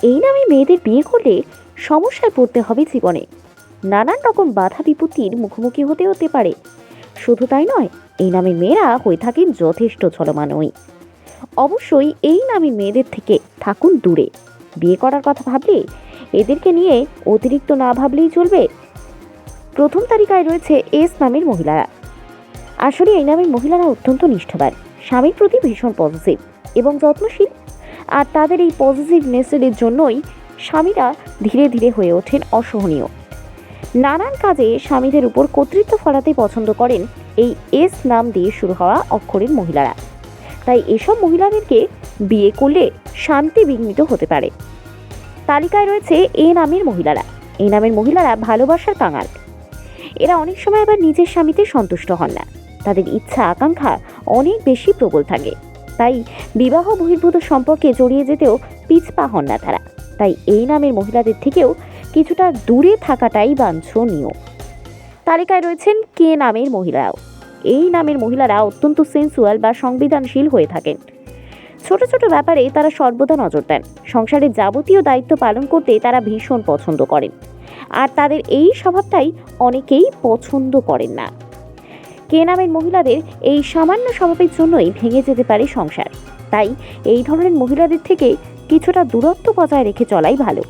এই নামে মেয়েদের বিয়ে করলে সমস্যায় পড়তে হবে জীবনে, নানান রকম বাধা বিপত্তির মুখোমুখি হতে পারে। শুধু তাই নয়, এই নামের মেয়েরা হয়ে থাকেন যথেষ্ট ছলমানয়ী। অবশ্যই এই নামের মেয়েদের থেকে থাকুন দূরে। বিয়ে করার কথা ভাবলে এদেরকে নিয়ে অতিরিক্ত না ভাবলেই চলবে। প্রথম তালিকায় রয়েছে এস নামের মহিলারা। আসলে এই নামের মহিলারা অত্যন্ত নিষ্ঠাবান, স্বামীর প্রতি ভীষণ পজিটিভ এবং যত্নশীল। আর তাদের এই পজিটিভনেসের জন্যই স্বামীরা ধীরে ধীরে হয়ে ওঠেন অসহনীয়। নানান কাজে স্বামীদের উপর কর্তৃত্ব ফলাতে পছন্দ করেন এই এস নাম দিয়ে শুরু হওয়া অক্ষরের মহিলারা। তাই এসব মহিলাদেরকে বিয়ে করলে শান্তি বিঘ্নিত হতে পারে। তালিকায় রয়েছে এ নামের মহিলারা। এই নামের মহিলারা ভালোবাসার কাঙাল। এরা অনেক সময় আবার নিজের স্বামীতে সন্তুষ্ট হন না। তাদের ইচ্ছা আকাঙ্ক্ষা অনেক বেশি প্রবল থাকে। তাই বিবাহ বহির্ভূত সম্পর্কে জড়িয়ে যেতেও পিছপা হন না তারা। তাই এই নামের মহিলাদের থেকেও কিছুটা দূরে থাকাটাই বাঞ্ছনীয়। তালিকায় রয়েছেন কে নামের মহিলারাও। এই নামের মহিলারা অত্যন্ত সেন্সুয়াল বা সংবেদনশীল হয়ে থাকেন। ছোট ছোট ব্যাপারে তারা সর্বদা নজর দেন। সংসারের যাবতীয় দায়িত্ব পালন করতে তারা ভীষণ পছন্দ করেন। আর তাদের এই স্বভাবটাই অনেকেই পছন্দ করেন না। কে নামের মহিলাদের এই সামান্য স্বভাবের জন্যই ভেঙে যেতে পারে সংসার। তাই এই ধরনের মহিলাদের থেকে কিছুটা দূরত্ব বজায় রেখে চলাই ভালো।